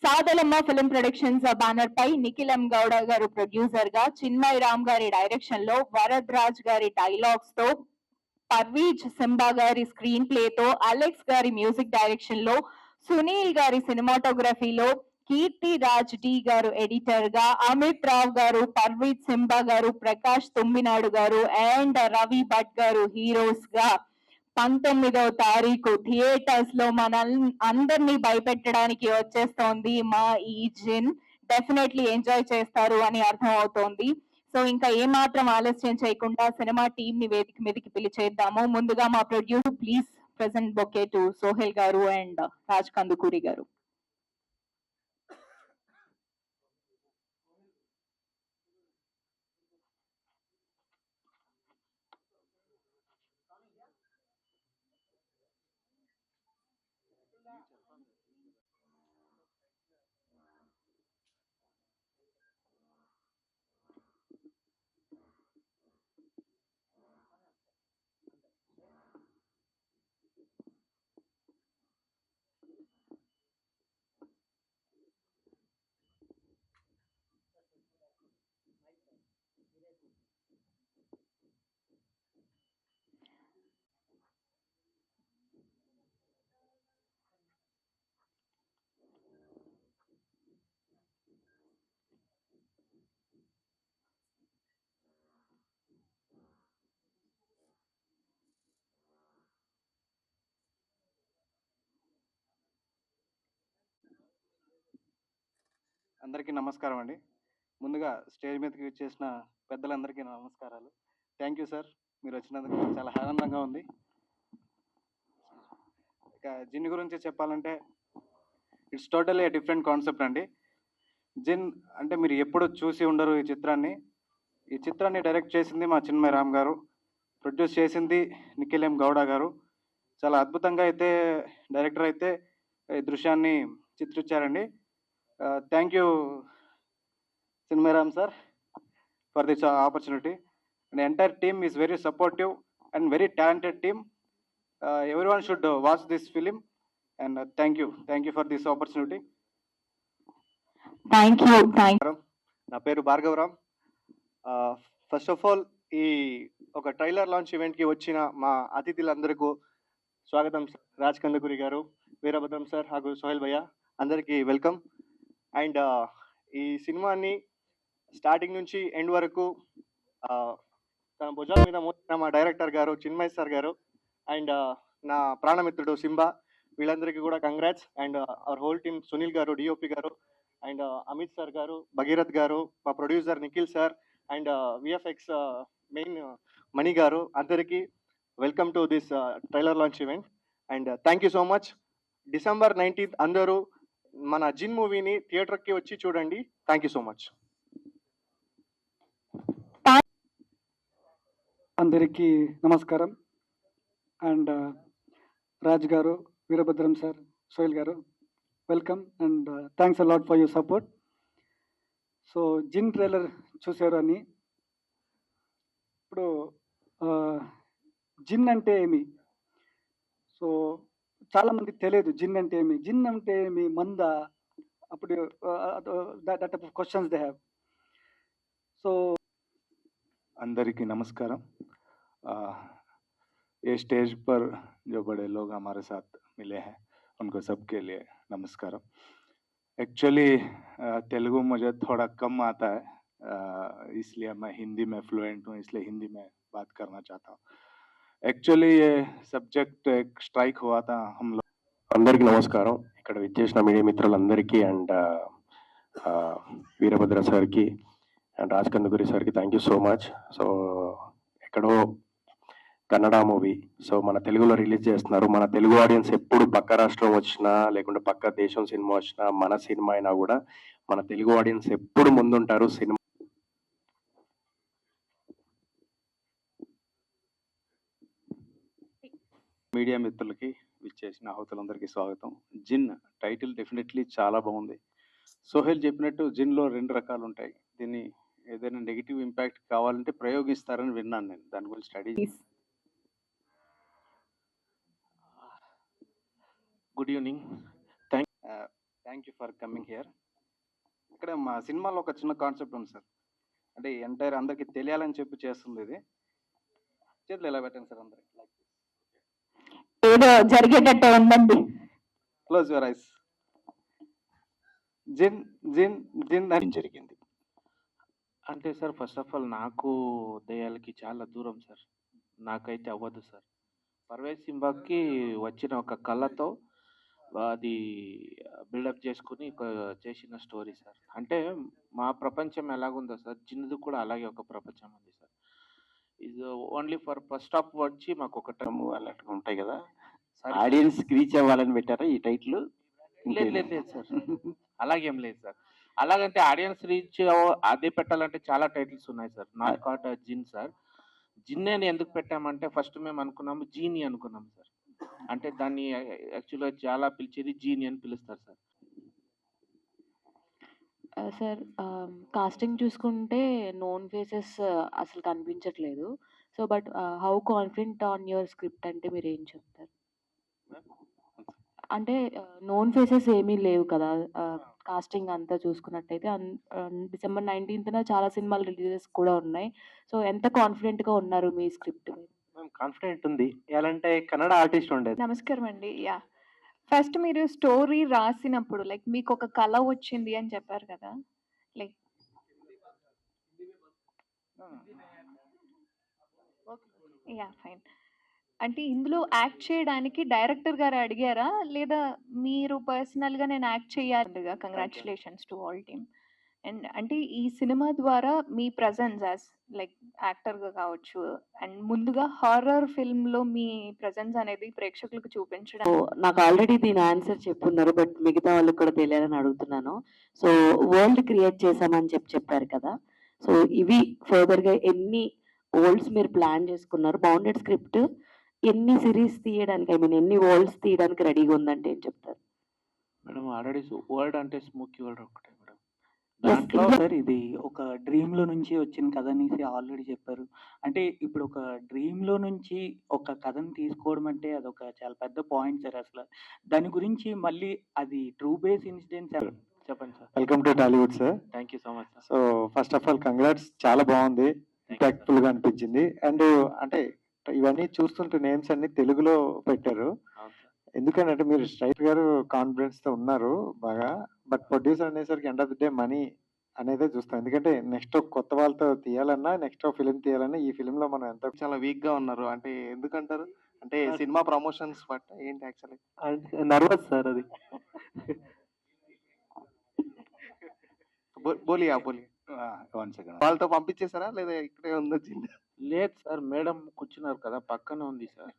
సాదలమ్మ film productions banner పై నిఖిల్ ఎం గౌడ గారు producer గా, చిన్మయ్ రామ్ గారి డైరెక్షన్ లో, వరద్ రాజ్ గారి డైలాగ్స్ తో, పర్వీజ్ సింబా గారి స్క్రీన్ ప్లే తో, అలెక్స్ గారి మ్యూజిక్ డైరెక్షన్ లో, సునీల్ గారి సినిమాటోగ్రఫీలో, కీర్తి రాజ్ డి గారు ఎడిటర్ గా, అమిత్ రావ్ గారు, పర్వీజ్ సింబా గారు, ప్రకాష్ తుమ్మినాడు గారు అండ్ రవి భట్ గారు హీరోస్ గా 19వ తారీఖు థియేటర్స్ లో అందరినీ భయపెట్టడానికి వచ్చేస్తోంది మా ఈ జిన్. డెఫినెట్లీ ఎంజాయ్ చేస్తారు అని అర్థం అవుతోంది. సో ఇంకా ఏమాత్రం ఆలస్యం చేయకుండా సినిమా టీం ని వేదిక మీదకి పిలిచేద్దాము. ముందుగా మా producer please present bouquet to Sohel గారు అండ్ రాజ్ కందుకూరి గారు. అందరికీ నమస్కారం అండి. ముందుగా స్టేజ్ మీదకి వచ్చేసిన పెద్దలందరికీ నమస్కారాలు. థ్యాంక్ యూ సార్, మీరు వచ్చినందుకు చాలా ఆనందంగా ఉంది. ఇక జిన్ గురించి చెప్పాలంటే it's totally a different concept అండి. జిన్ అంటే మీరు ఎప్పుడు చూసి ఉండరు ఈ చిత్రాన్ని. ఈ చిత్రాన్ని డైరెక్ట్ చేసింది మా చిన్మయ్ రామ్ గారు, ప్రొడ్యూస్ చేసింది నిఖిల్ ఎం గౌడ గారు. చాలా అద్భుతంగా అయితే డైరెక్టర్ అయితే ఈ దృశ్యాన్ని చిత్రించారండి. Thank you Chinmay Ram sir for this opportunity. And the entire team is very supportive and very talented team. Everyone should watch this film and thank you for this opportunity. Thank you. నా పేరు Bhargav Ram. First of all ఈ ఒక trailer launch ఈవెంట్కి వచ్చిన మా అతిథులందరికీ స్వాగతం. రాజ్ కందుకూరి గారు, Veerabhadram sir ಹಾಗೂ సోహెల్ భయ్య అందరికీ వెల్కమ్. అండ్ ఈ సినిమాని స్టార్టింగ్ నుంచి ఎండ్ వరకు తన భుజాల మీద మోసిన మా డైరెక్టర్ గారు చిన్మయ్ సార్ గారు అండ్ నా ప్రాణమిత్రుడు సింబా, వీళ్ళందరికీ కూడా congrats. And our whole team, Sunil గారు డిఓపి గారు అండ్ అమిత్ సార్ గారు, భగీరథ్ గారు, మా producer Nikhil sir and VFX main Mani garu, అందరికీ welcome to this trailer launch event. And thank you so much. December 19th అందరూ మన జిన్ మూవీని థియేటర్కి వచ్చి చూడండి. Thank you so much. అందరికీ నమస్కారం. And Raj garu, Veerabhadram sir, Sohel garu, welcome and thanks a lot for your support. So Jinn trailer చూసారు అని. ఇప్పుడు జిన్ అంటే ఏమి, సో చాలామందికి తెలియదు జిన్ అంటే ఏమి. జిన్ అంటే ఏమి, మంద, అప్పుడు that type of questions they have. So అందరికీ నమస్కారం. ये स्टेज पर जो बड़े लोग हमारे साथ मिले हैं उनको सबके लिए नमस्कारम. एक्चुअली तेलुगु मुझे थोड़ा कम आता है, इसलिए मैं हिंदी में फ्लुएंट हूँ, इसलिए हिंदी में बात करना चाहता हूँ. एक्चुअली ये सब्जेक्ट एक स्ट्राइक हुआ था हम लोग. అందరికీ నమస్కారం. ఇక్కడ విచ్చేసిన మీడియా మిత్రులందరికీ అండ్ వీరభద్ర సార్కి అండ్ రాజ్ కందుకూరి సార్కి thank you so much. So ఎక్కడో కన్నడ మూవీ, సో మన తెలుగులో రిలీజ్ చేస్తున్నారు. మన తెలుగు ఆడియన్స్ ఎప్పుడు పక్క రాష్ట్రం వచ్చినా లేకుంటే పక్క దేశం సినిమా వచ్చినా, మన సినిమా అయినా కూడా మన తెలుగు ఆడియన్స్ ఎప్పుడు ముందుంటారు. సినిమా మీడియా మిత్రులకి, విచ్చేసిన ఆహుతులందరికీ స్వాగతం. జిన్ టైటిల్ డెఫినెట్లీ చాలా బాగుంది. సోహెల్ చెప్పినట్టు జిన్లో 2 రకాలు ఉంటాయి. దీన్ని ఏదైనా నెగిటివ్ ఇంపాక్ట్ కావాలంటే ప్రయోగిస్తారని విన్నాను నేను, దాని గురించి study. Good evening. Thank you for coming here. ఇక్కడ మా సినిమాలో ఒక చిన్న కాన్సెప్ట్ ఉంది సార్. అంటే ఎంటైర్ అందరికి తెలియాలని చెప్పి చేస్తుంది ఇది. చేతులు ఎలా పెట్టండి సార్ అందరికి. ఏదో జరిగేటట్టే ఉందండి. Close your eyes. Jinn Jinn Jinn అని జరిగింది. అంటే సార్ ఫస్ట్ ఆఫ్ ఆల్ నాకు దయ్యాలకి చాలా దూరం సార్. నాకైతే అవ్వదు సార్. పర్వేజ్ సింబాకి వచ్చిన ఒక కళ్ళతో అది బిల్డప్ చేసుకుని చేసిన స్టోరీ సార్. అంటే మా ప్రపంచం ఎలాగుందో సార్, జిన్నుది కూడా అలాగే ఒక ప్రపంచం ఉంది సార్. ఇది ఓన్లీ ఫర్ ఫస్ట్ హాఫ్ వచ్చి మాకు ఒక అన్నట్టుగా ఉంటాయి కదా. సారీ ఆడియన్స్ రీచ్ అవ్వాలని పెట్టారా ఈ టైటిల్? లేదు లేదు లేదు సార్. అలాగేం లేదు సార్. అలాగంటే ఆడియన్స్ రీచ్ అదే పెట్టాలంటే చాలా టైటిల్స్ ఉన్నాయి sir. Not caught Jinn sir. Jinn అని ఎందుకు పెట్టామంటే ఫస్ట్ మేము అనుకున్నాము జీని అనుకున్నాం సార్. అంటే దాన్ని యాక్చువల్గా చాలా పిలిచేది జీని అని పిలుస్తారు సార్. సార్ కాస్టింగ్ చూసుకుంటే నోన్ ఫేసెస్ అసలు కనిపించట్లేదు. So but how confident on your script అంటే మీరు ఏం చెప్తారు? అంటే నోన్ ఫేసెస్ ఏమీ లేవు కదా. కాస్టింగ్ అంతా చూసుకున్నట్టయితే December 19th చాలా సినిమాలు రిలీజెస్ కూడా ఉన్నాయి. సో ఎంత కాన్ఫిడెంట్గా ఉన్నారు మీ స్క్రిప్ట్ మీద? మేము కాన్ఫిడెంట్ ఉంది. ఎలాంటే కన్నడ ఆర్టిస్ట్ ఉండేది. నమస్కారం అండి. ఫస్ట్ మీరు స్టోరీ రాసినప్పుడు లైక్ మీకు ఒక కళ వచ్చింది అని చెప్పారు కదా. Like fine. అంటే ఇందులో యాక్ట్ చేయడానికి డైరెక్టర్ గారు అడిగారా, లేదా మీరు పర్సనల్గా నేను యాక్ట్ చేయాలిగా? Congratulations to all team. And అంటే ఈ సినిమా ద్వారా మీ ప్రజెన్స్ యాజ్ లైక్ యాక్టర్గా కావచ్చు, అండ్ ముందుగా హారర్ ఫిల్మ్లో మీ ప్రజెన్స్ అనేది ప్రేక్షకులకు చూపించడం. సో నాకు ఆల్రెడీ దీని ఆన్సర్ చెప్పున్నారు, బట్ మిగతా వాళ్ళకి కూడా తెలియాలని అడుగుతున్నాను. సో వరల్డ్ క్రియేట్ చేశామని చెప్పారు కదా. సో ఇవి ఫర్దర్గా ఎన్ని వరల్డ్స్ మీరు ప్లాన్ చేసుకున్నారు? బౌండెడ్ స్క్రిప్ట్ ఎన్ని సిరీస్ తీయడానికి, ఎన్ని వరల్డ్స్ తీయడానికి రెడీగా ఉందంటే ఏం చెప్తారు? మేడం ఆల్రెడీ వర్డ్ అంటే స్మోకీ వర్డ్ ఒకటే మేడం. దాంట్లో సార్ ఇది ఒక డ్రీమ్ లో నుంచి వచ్చిన కథ అనేసి ఆల్రెడీ చెప్పారు. అంటే ఇప్పుడు ఒక డ్రీమ్ లో నుంచి ఒక కథను తీసుకోవడం అంటే అదొక చాలా పెద్ద పాయింట్ సార్. అసలు దాని గురించి మళ్ళీ అది ట్రూ బేస్ ఇన్సిడెంట్స్ చెప్పండి sir. Welcome to Tollywood sir. Thank you so much sir. So first of all congrats, చాలా బాగుంది, ఇంపాక్ట్ఫుల్ గా అనిపించింది. అండ్ అంటే ఇవన్నీ చూస్తుంటే నేమ్స్ అన్ని తెలుగులో పెట్టారు. అవును సార్. ఎందుకంటే మీరు స్ట్రైట్ గారు కాన్ఫిడెన్స్ తో ఉన్నారు బాగా, బట్ ప్రొడ్యూసర్ అనేసరికి end of the day money అనేదే చూస్తాం. ఎందుకంటే నెక్స్ట్ కొత్త వాళ్ళతో తీయాలన్నా, నెక్స్ట్ ఫిలిం తీయాలన్నా ఈ ఫిలిం లో మనం ఎంత చాలా వీక్ గా ఉన్నారు అంటే ఎందుకంటారు? అంటే సినిమా ప్రమోషన్స్ బట్ ఏంటి యాక్చువల్లీ? నర్వస్ సార్ అది. Boliya one second. వాళ్ళతో పంపించేసారా లేదా ఇక్కడే ఉందో చిన్న? లేదు సార్, మేడం కూర్చున్నారు కదా పక్కనే ఉంది సార్.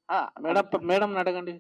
ఆ, మేడం మేడం అడగండి.